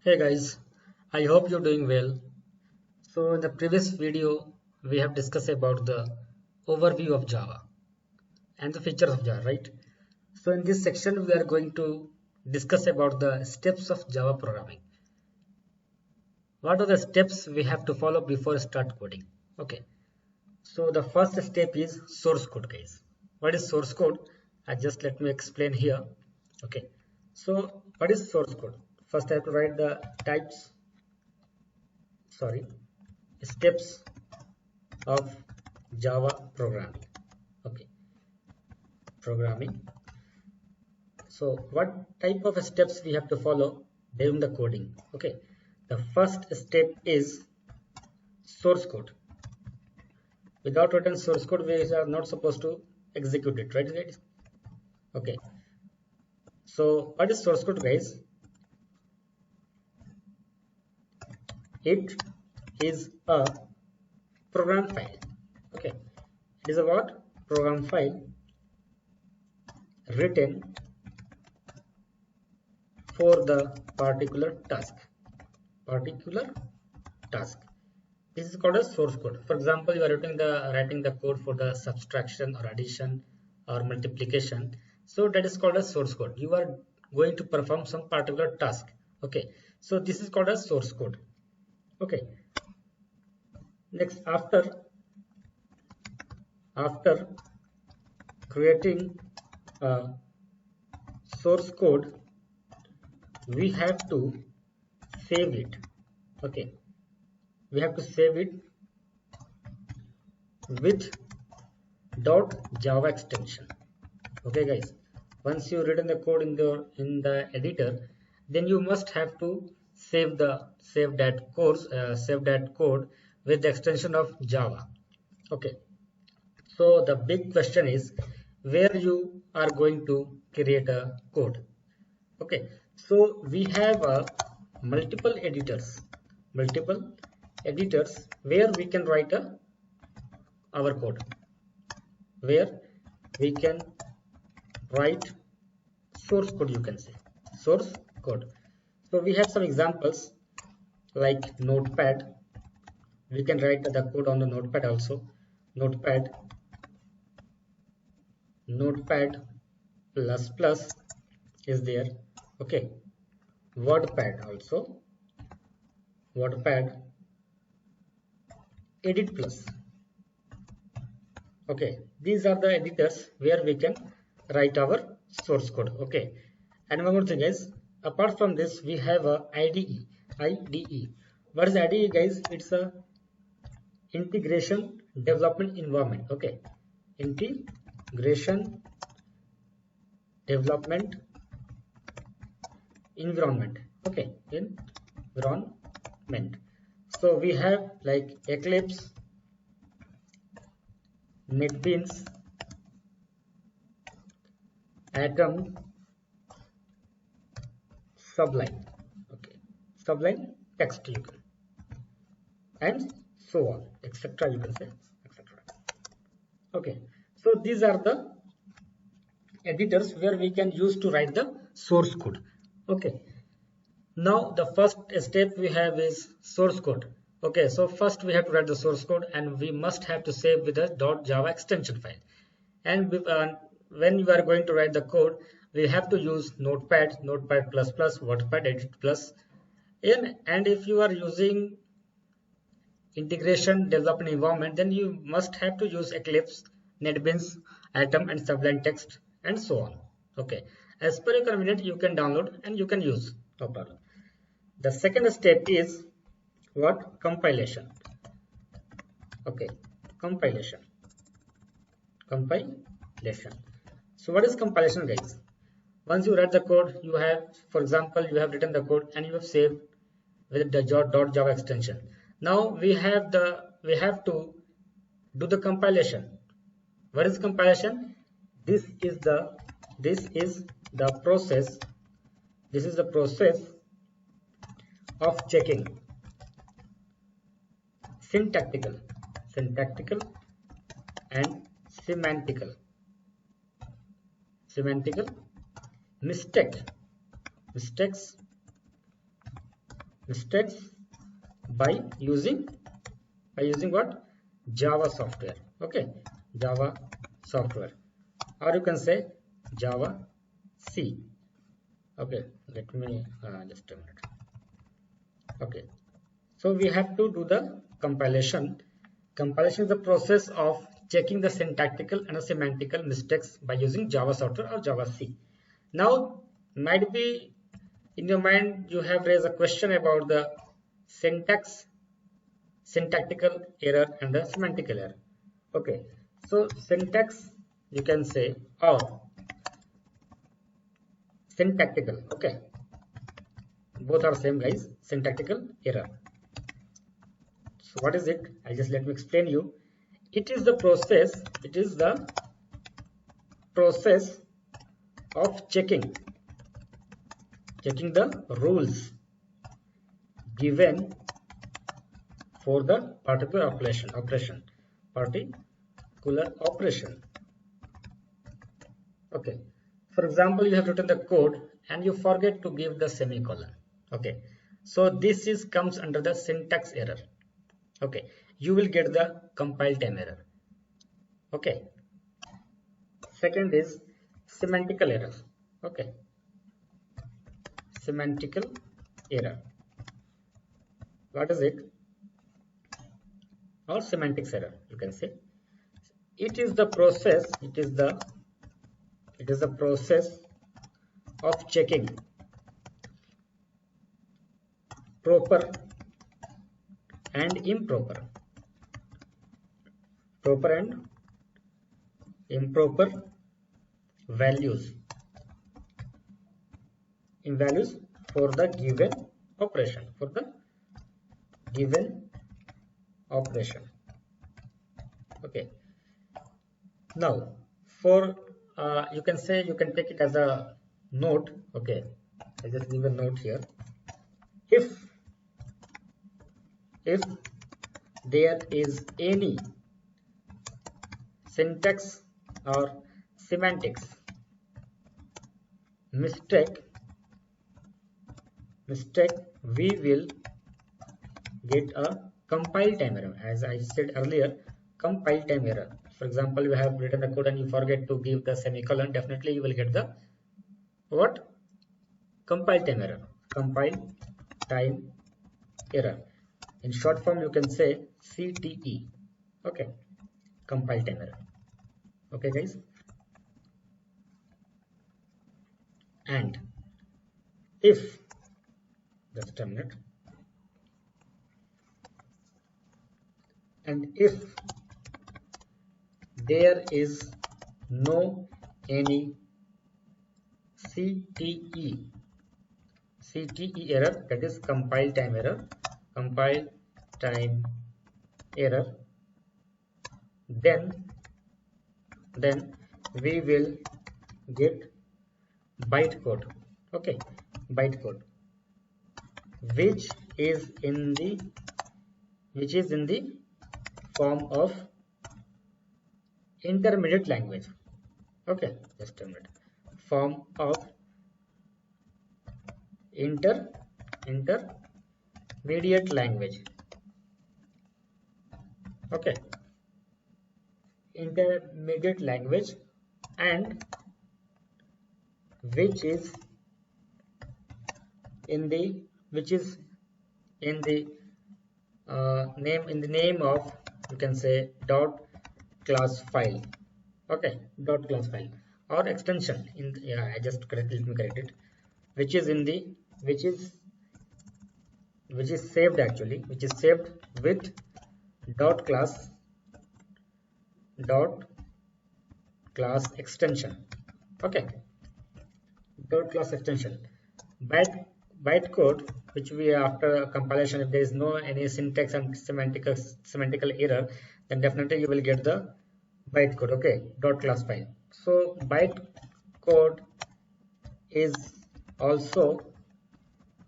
Hey guys, I hope you're doing well. So in the previous video, we have discussed about the overview of Java and the features of Java, right? So in this section, we are going to discuss about the steps of Java programming. What are the steps we have to follow before start coding? Okay. So the first step is source code, guys. What is source code? Just let me explain here. Okay. So what is source code? First, I have to write the types. Sorry, steps of Java programming. Okay, programming. So what type of steps we have to follow during the coding? Okay, the first step is source code. Without written source code, we are not supposed to execute it, right guys? Okay, so what is source code, guys? It is a program file. Okay, it is a what? Program file written for the particular particular task. This is called as source code. For example, you are writing the code for the subtraction or addition or multiplication. So that is called as source code. You are going to perform some particular task. Okay, so this is called as source code. Okay, next, after creating a source code, we have to save it. Okay, we have to save it with .java extension. Okay guys, once you written the code in the editor, then you must have to save that code with the extension of Java. Okay, so the big question is where you are going to create a code. Okay, so we have multiple editors where we can write our code, where we can write source code, you can say source code. So we have some examples like Notepad. We can write the code on the Notepad also. Notepad plus plus is there. Okay, WordPad also, WordPad edit plus. Okay, these are the editors where we can write our source code. Okay, and one more thing guys, apart from this we have a IDE. What is IDE, guys? It's a integration development environment. Okay, integration development environment. Okay, environment. So we have like Eclipse, NetBeans, Atom, Sublime. Okay, Sublime text you can, and so on, etc. You can say, etc. Okay, so these are the editors where we can use to write the source code. Okay, now the first step we have is source code. Okay, so first we have to write the source code and we must have to save with a .java extension file. And when you are going to write the code, we have to use Notepad, Notepad plus plus, WordPad edit plus. And if you are using integration development environment, then you must have to use Eclipse, NetBeans, Atom, and Sublime Text, and so on. Okay, as per your convenience, you can download and you can use, no problem. The second step is what? Compilation. Okay, compilation. So what is compilation, guys? Once you write the code, you have, for example, you have written the code and you have saved with the .java extension. Now we have to do the compilation. What is compilation? This is the process. This is the process of checking syntactical and semantical mistakes mistakes by using what? Java software. Okay, Java software, or you can say Java C. Okay, let me just a minute. Okay, so we have to do the compilation. Compilation is the process of checking the syntactical and semantical mistakes by using Java software or Java C. Now, might be in your mind you have raised a question about the syntactical error and the semantical error. Okay, so syntax you can say, or syntactical. Okay, both are same guys. Syntactical error. So what is it? Let me explain you. It is the process of checking the rules given for the particular operation. Okay, for example, you have written the code and you forget to give the semicolon. Okay, so this comes under the syntax error. Okay, you will get the compile time error. Okay, second is semantical error. Okay, semantical error. What is it? Or semantics error, you can say. It is the process of checking proper and improper values for the given operation. Okay, now for you can take it as a note. Okay, I just give a note here. If there is any syntax or semantics mistake, we will get a compile time error. As I said earlier, compile time error. For example, you have written the code and you forget to give the semicolon, definitely you will get the what? Compile time error. In short form, you can say CTE. Okay, compile time error. Okay, guys. And if, just a minute, and if there is no any CTE error, that is compile time error, then we will get bytecode. Okay, bytecode, which is in the form of intermediate language. Okay, just a minute. Form of intermediate language. Okay, intermediate language, and which is in the name of, you can say, dot class file. Okay, dot class file or extension in the, yeah, let me correct it, which is saved with dot class extension. Okay, dot class extension. Bytecode, which we, after compilation, if there is no any syntax and semantical error, then definitely you will get the bytecode. Okay, dot class file. So bytecode is also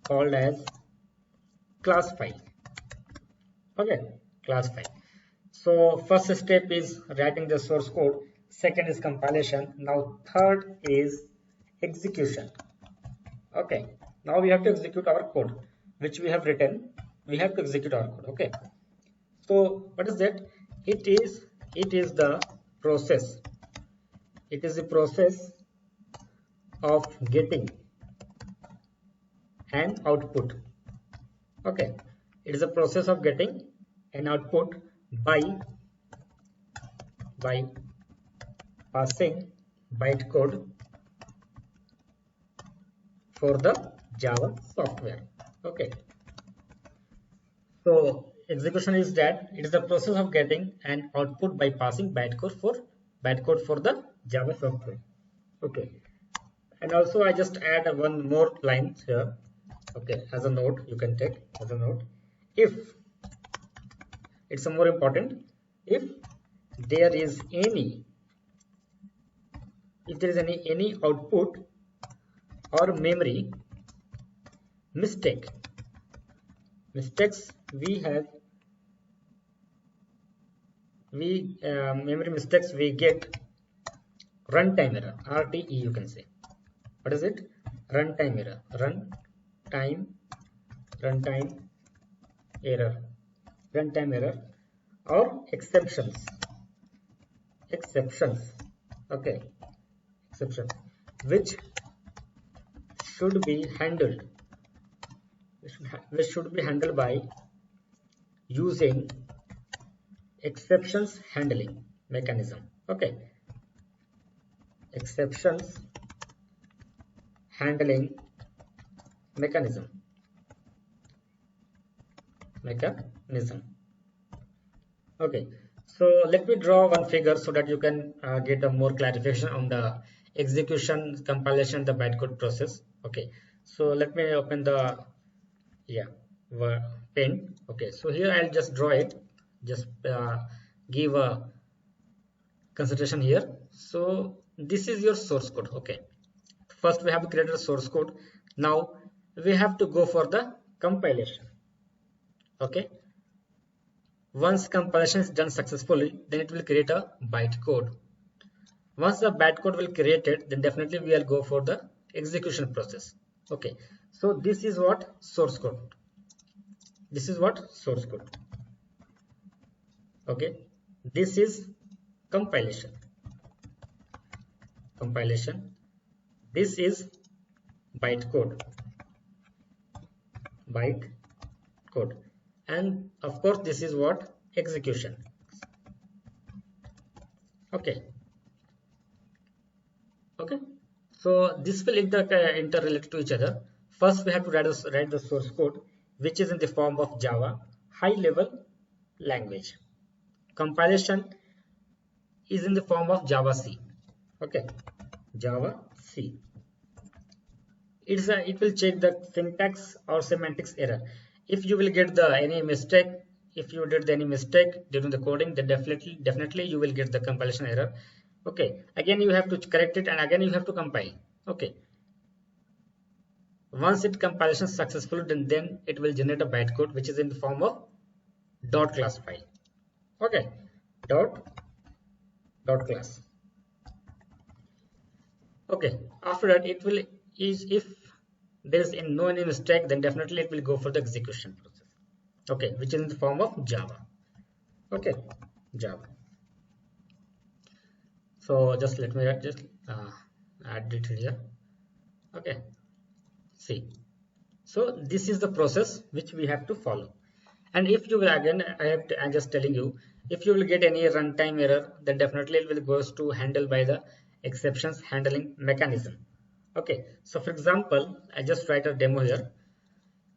called as class file. Okay, class file. So first step is writing the source code, second is compilation, now third is execution. Okay, now we have to execute our code. which we have written, we have to execute our code. Okay, so what is that? It is the process. It is the process of getting an output. Okay, it is a process of getting an output by passing bytecode for the Java software. Okay, so execution is that it is the process of getting an output by passing bytecode for the Java software. Okay, and also I just add one more line here. Okay, as a note, you can take as a note. If it's a more important, if there is any output or memory mistakes memory mistakes, we get runtime error, RTE you can say. What is it? Runtime error, runtime error or exceptions. Okay, exceptions which should be handled by using exceptions handling mechanism. Okay, exceptions handling mechanism. Okay, so let me draw one figure so that you can get a more clarification on the execution, compilation, the bytecode process. Okay, so let me open the pen. Okay, so here I'll just draw it, just give a consideration here. So this is your source code. Okay, first we have created a source code. Now we have to go for the compilation. Okay, once compilation is done successfully, then it will create a bytecode. Once the bytecode will create it, then definitely we will go for the execution process. Okay, so this is what source code. Okay, this is compilation. This is bytecode, and of course this is what execution. Okay, so this will interrelate to each other. First we have to write the source code, which is in the form of Java high level language. Compilation is in the form of Java C. Okay, Java C. It will check the syntax or semantics error. If you will get any mistake during the coding, then definitely you will get the compilation error. Okay, again you have to correct it, and again you have to compile. Okay, once compilation is successful, then it will generate a bytecode which is in the form of .class file. Okay, .class. Okay, after that if there is no any mistake, then definitely it will go for the execution process. Okay, which is in the form of Java. Okay, Java. So just let me add it here. Okay, see, so this is the process which we have to follow. And if you will, again I'm just telling you, if you will get any runtime error, then definitely it will goes to handle by the exceptions handling mechanism. Okay, so for example, I just write a demo here.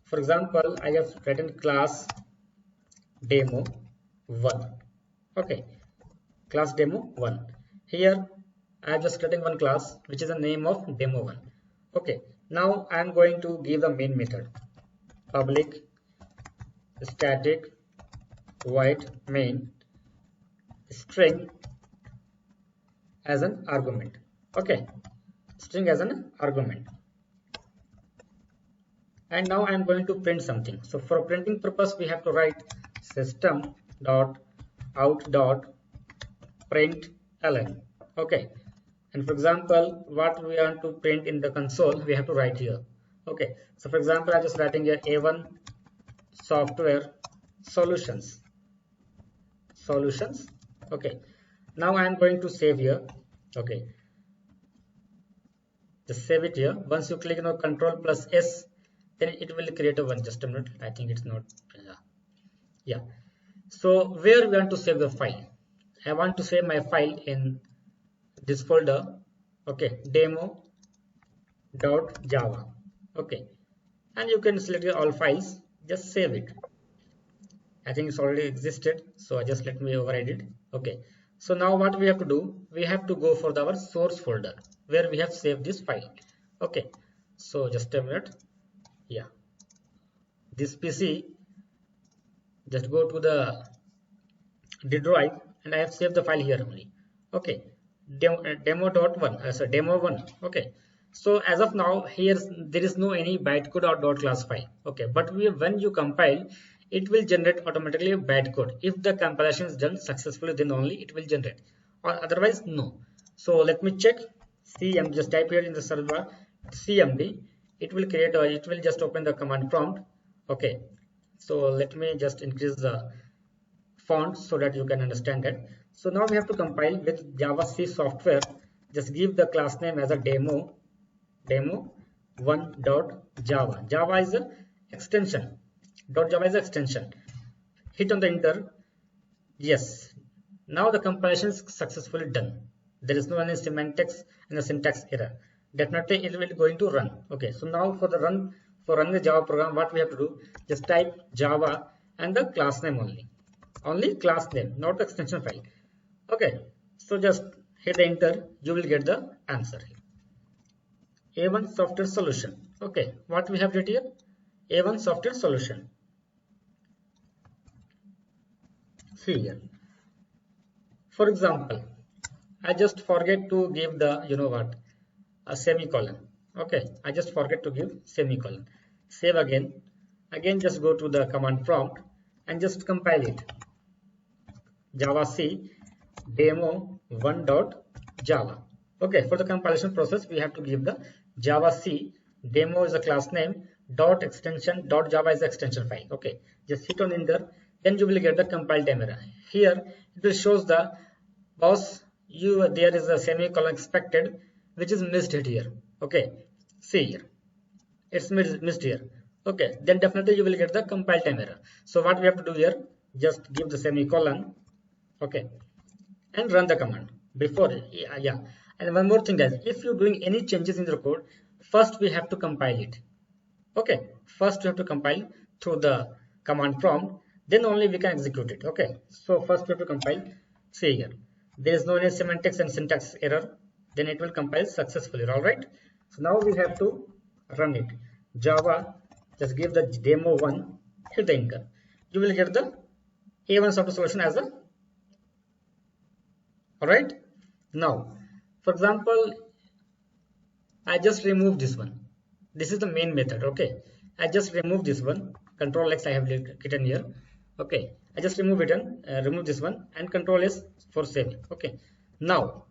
For example, I have written class demo1. Okay, class demo1. Here I am just writing one class which is the name of demo1. Okay, now I am going to give the main method, public static void main string as an argument. Okay, string as an argument. And now I am going to print something. So for printing purpose, we have to write system.out.println. Okay, and for example, what we want to print in the console, we have to write here. Okay, so for example, I'm just writing here A1 software solutions. Okay, now I'm going to save here. Okay, just save it here. Once you click on Control plus S, then it will create a one. Just a minute, I think it's not. Yeah. So where we want to save the file? I want to save my file in this folder. Okay, demo.java. Okay, and you can select all files. Just save it. I think it's already existed, so just let me override it. Okay, so now what we have to do, we have to go for our source folder where we have saved this file. Okay, so just a minute. Yeah, this PC, just go to the D drive and I have saved the file here only. Okay, demo.1, so demo1. Okay, so as of now here there is no any bytecode or dot class file. Okay, but when you compile, it will generate automatically a bytecode. If the compilation is done successfully, then only it will generate, or otherwise no. So let me check. CMD, just type here in the search bar CMD. It will create, or it will just open the command prompt. Okay, so let me just increase the font so that you can understand it. So now we have to compile with Java C software. Just give the class name as a demo1.java. Java is an extension. .java is an extension. Hit on the enter. Yes. Now the compilation is successfully done. There is no any semantics and a syntax error. Definitely it will going to run. Okay. So now for running the Java program, what we have to do? Just type Java and the class name only class name, not the extension file. Okay, so just hit enter, you will get the answer. A1 software solution. Okay, what we have written here? A1 software solution. See here. For example, I just forget to give the, a semicolon. Okay, I just forget to give semicolon. Save again. Again, just go to the command prompt and just compile it. Java C demo1.java. Okay, for the compilation process, we have to give the Java C demo is a class name, dot extension, dot Java is the extension file. Okay, just hit on enter, then you will get the compile time error. Here it will shows the there is a semicolon expected, which is missed here. Okay, see here, it's missed here. Okay, then definitely you will get the compile time error. So what we have to do here, just give the semicolon. Okay, and run the command before. Yeah, and one more thing, guys, if you're doing any changes in the code, first we have to compile it. Okay, first we have to compile through the command prompt, then only we can execute it. Okay, so first we have to compile. See here, there is no any semantics and syntax error, then it will compile successfully. All right, so now we have to run it. Java, just give the demo1, hit the enter, you will get the A1 software solution as a. Alright, now for example, I just remove this one. This is the main method. Okay, I just remove this one. Control X I have written here. Okay, I just remove it and remove this one, and Control S for saving. Okay, now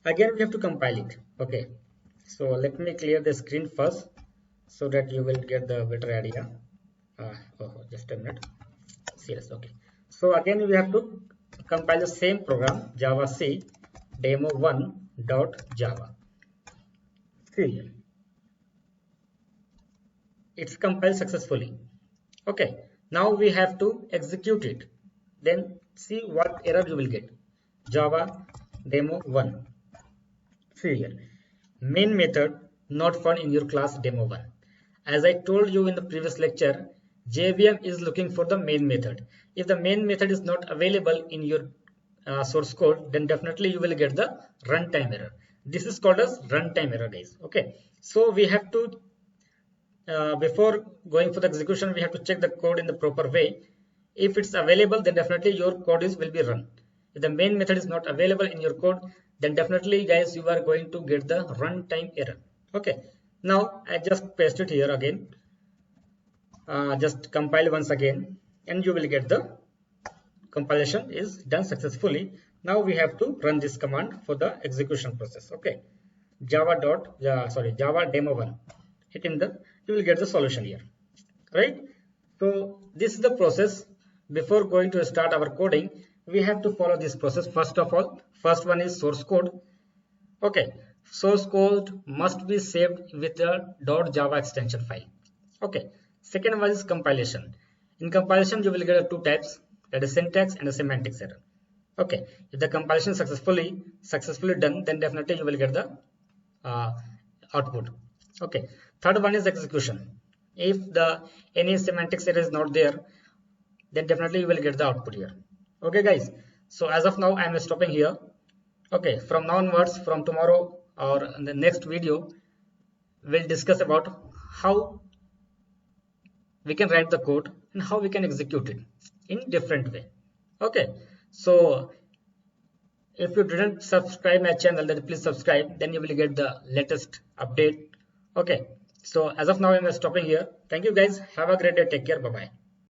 again we have to compile it. Okay, so let me clear the screen first so that you will get the better idea. Just a minute. Serious. Okay, so again we have to compile the same program, Java C demo1.java. See, it's compiled successfully. Okay, now we have to execute it. Then see what error you will get. Java demo1. See here, main method not found in your class demo1. As I told you in the previous lecture, JVM is looking for the main method. If the main method is not available in your source code, then definitely you will get the runtime error. This is called as runtime error, guys. Okay, so we have to before going for the execution, we have to check the code in the proper way. If it's available, then definitely your code will be run. If the main method is not available in your code, then definitely, guys, you are going to get the runtime error. Okay, now I just paste it here again. Just compile once again, and you will get the compilation is done successfully. Now we have to run this command for the execution process. Okay, Java demo1. hit enter, you will get the solution here, right? So this is the process. Before going to start our coding, we have to follow this process. First of all, first one is source code. Okay, source code must be saved with the .java extension file. Okay, second one is compilation. In compilation you will get two types, that is syntax and a semantics error. Okay, if the compilation successfully done, then definitely you will get the output. Okay, third one is execution. If the any semantics error is not there, then definitely you will get the output here. Okay guys, so as of now I am stopping here. Okay, from now onwards, from tomorrow or in the next video, we'll discuss about how we can write the code and how we can execute it in different way. Okay, so if you didn't subscribe my channel, then please subscribe, then you will get the latest update. Okay, so as of now I'm stopping here. Thank you guys, have a great day, take care, bye bye.